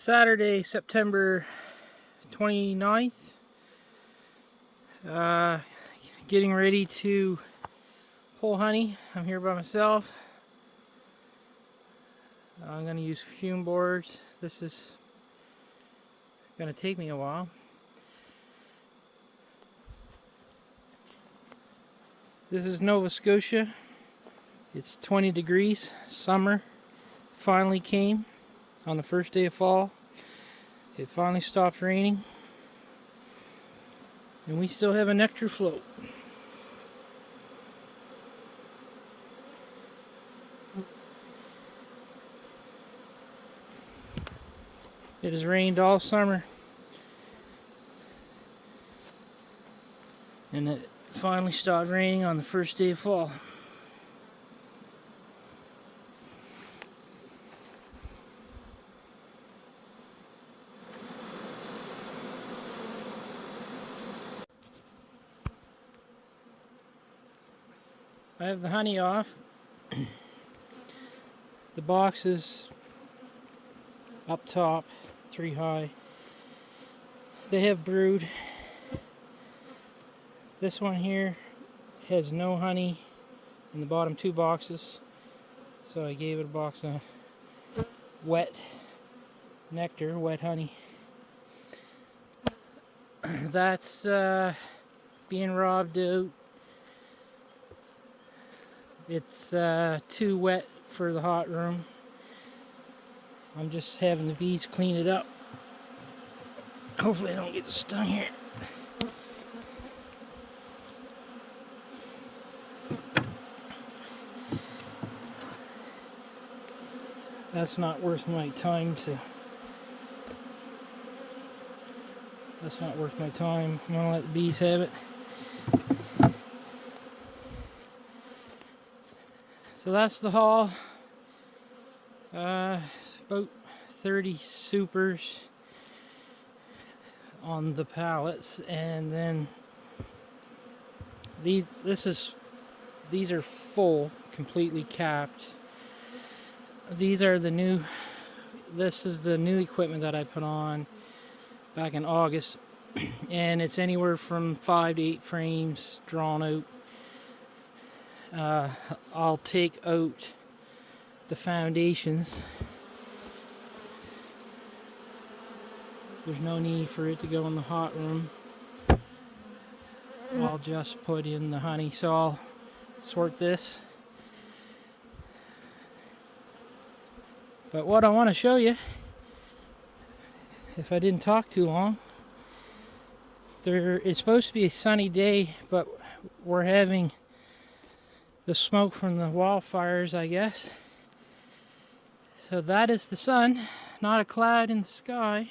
Saturday, September 29th. Getting ready to pull honey. I'm here by myself. I'm going to use fume boards. This is going to take me a while. This is Nova Scotia. It's 20 degrees. Summer finally came on the first day of fall. It finally stopped raining. And we still have a nectar float. It has rained all summer. And it finally stopped raining on the first day of fall. I have the honey off. The box is up top, 3 high. They have brood. This one here has no honey in the bottom 2 boxes, so I gave it a box of wet nectar, wet honey. That's being robbed out. It's too wet for the hot room. I'm just having the bees clean it up. Hopefully I don't get stung here. That's not worth my time to... That's not worth my time. I'm gonna let the bees have it. So that's the haul. It's about 30 supers on the pallets, and then these are full, completely capped. These are the new. This is the new equipment that I put on back in August, and it's anywhere from 5 to 8 frames drawn out. I'll take out the foundations. There's no need for it to go in the hot room. I'll just put in the honey. So I'll sort this. But what I want to show you, if I didn't talk too long, it's supposed to be a sunny day, but we're having the smoke from the wildfires, I guess. So that is the sun, not a cloud in the sky.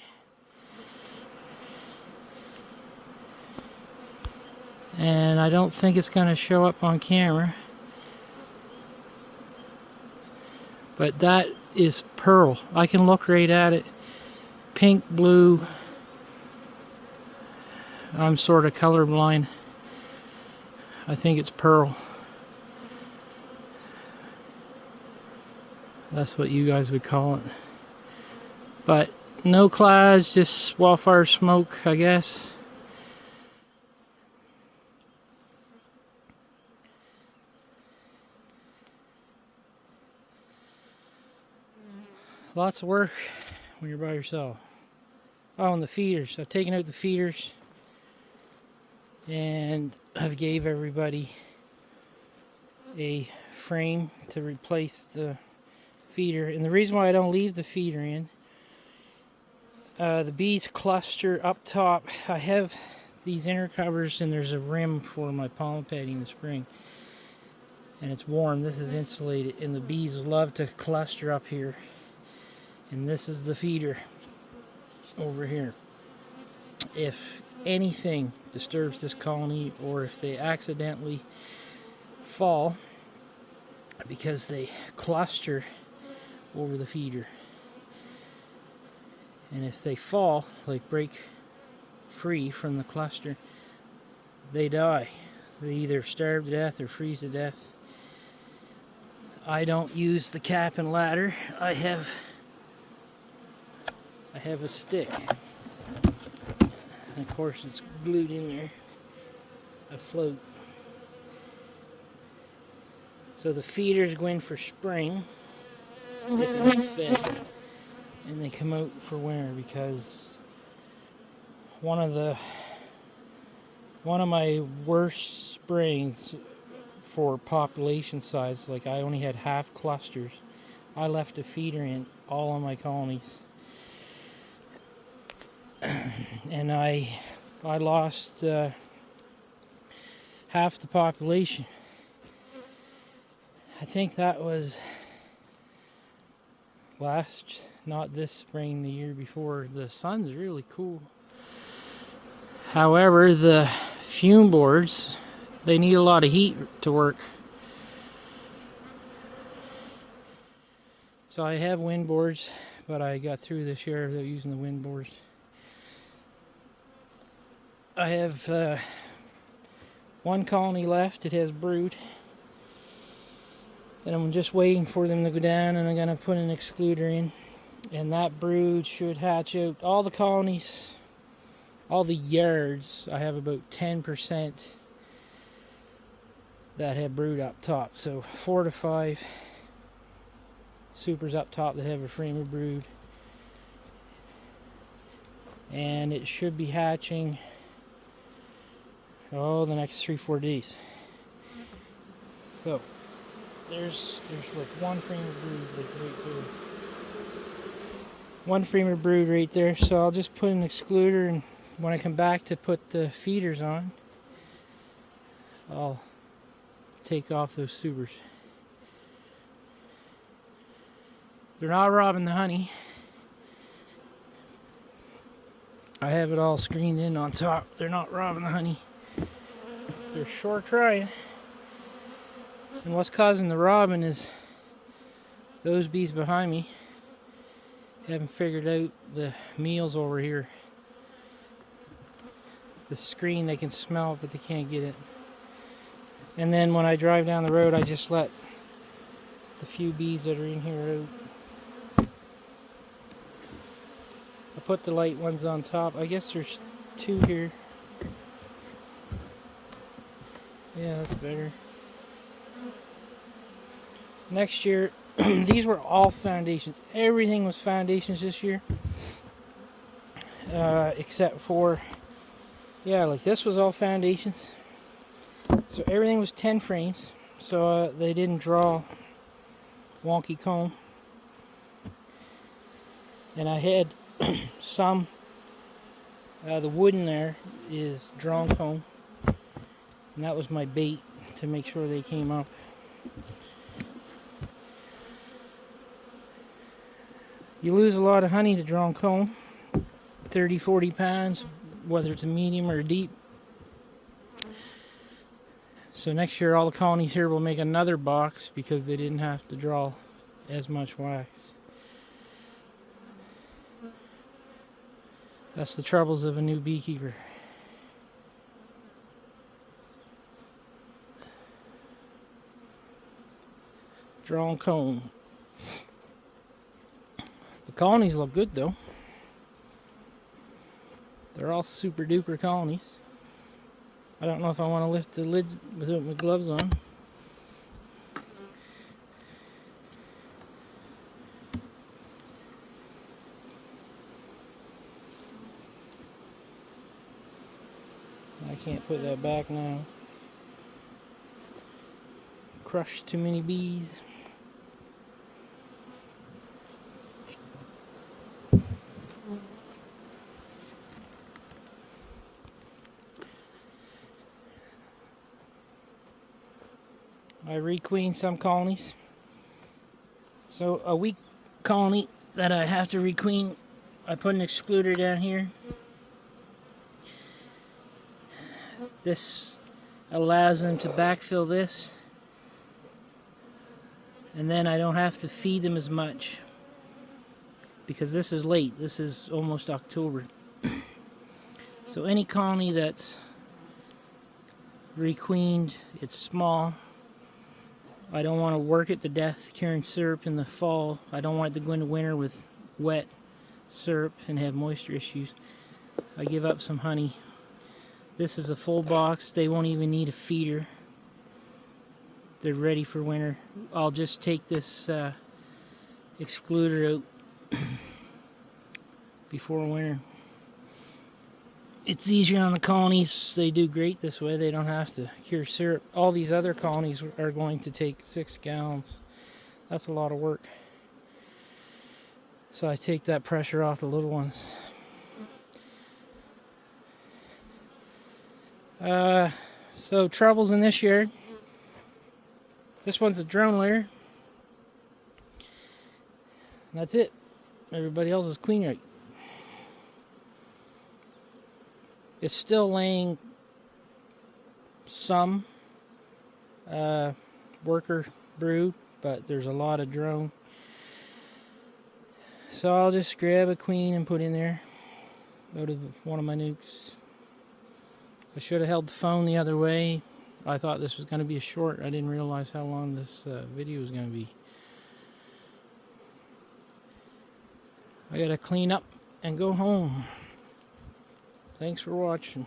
And I don't think it's going to show up on camera. But that is pearl. I can look right at it. Pink, blue. I'm sort of colorblind. I think it's pearl. That's what you guys would call it. But no clouds, just wildfire smoke, I guess. Lots of work when you're by yourself. Oh, and the feeders. I've taken out the feeders, and I've gave everybody a frame to replace the feeder. And the reason why I don't leave the feeder in, the bees cluster up top. I have these inner covers, and there's a rim for my pollen patty in the spring, and it's warm. This is insulated, and the bees love to cluster up here. And this is the feeder over here. If anything disturbs this colony, or if they accidentally fall because they cluster over the feeder, and if they fall, like break free from the cluster, they die. They either starve to death or freeze to death. I don't use the cap and ladder. I have I have a stick. And of course it's glued in there, a float. So the feeders go in for spring, if it's fed, and they come out for winter, because one of my worst springs for population size, like I only had half clusters, I left a feeder in all of my colonies. And I lost half the population. I think that was not this spring, the year before. The sun's really cool. However, the fume boards, they need a lot of heat to work. So I have wind boards, but I got through this year without using the wind boards. I have one colony left. It has brood. And I'm just waiting for them to go down, and I'm going to put an excluder in. And that brood should hatch out. All the colonies, all the yards, I have about 10% that have brood up top. So 4 to 5 supers up top that have a frame of brood. And it should be hatching, the next 3-4 days. So there's like one frame of brood right there. One frame of brood right there. So I'll just put an excluder, and when I come back to put the feeders on, I'll take off those supers. They're not robbing the honey. I have it all screened in on top. They're not robbing the honey. They're sure trying. And what's causing the robbing is those bees behind me haven't figured out the meal's over here. The screen, they can smell it, but they can't get it. And then when I drive down the road, I just let the few bees that are in here out. I put the light ones on top. I guess there's 2 here. Yeah, that's better. Next year, these were all foundations. Everything was foundations this year. Except for, like this was all foundations. So everything was 10 frames. So they didn't draw wonky comb. And I had some, the wood in there is drawn comb. And that was my bait to make sure they came up. You lose a lot of honey to drawn comb, 30-40 pounds, whether it's a medium or a deep. So next year all the colonies here will make another box because they didn't have to draw as much wax. That's the troubles of a new beekeeper. Drawn comb. The colonies look good though. They're all super duper colonies. I don't know if I want to lift the lid without my gloves on. I can't put that back now. Crushed too many bees. I requeen some colonies. So a weak colony that I have to requeen, I put an excluder down here. This allows them to backfill this, and then I don't have to feed them as much because this is late. This is almost October. So any colony that's requeened, it's small. I don't want to work it to death curing syrup in the fall. I don't want it to go into winter with wet. syrup and have moisture issues. I give up some honey. This is a full box. They won't even need a feeder. They're ready for winter. I'll just take this excluder out before winter. It's easier on the colonies. They do great this way. They don't have to cure syrup. All these other colonies are going to take 6 gallons. That's a lot of work. So I take that pressure off the little ones. So troubles in this yard. This one's a drone layer. That's it. Everybody else is queen rate. It's still laying some worker brood, but there's a lot of drone. So I'll just grab a queen and put in there out of one of my nukes. I should have held the phone the other way. I thought this was going to be a short. I didn't realize how long this video was going to be. I gotta clean up and go home. Thanks for watching.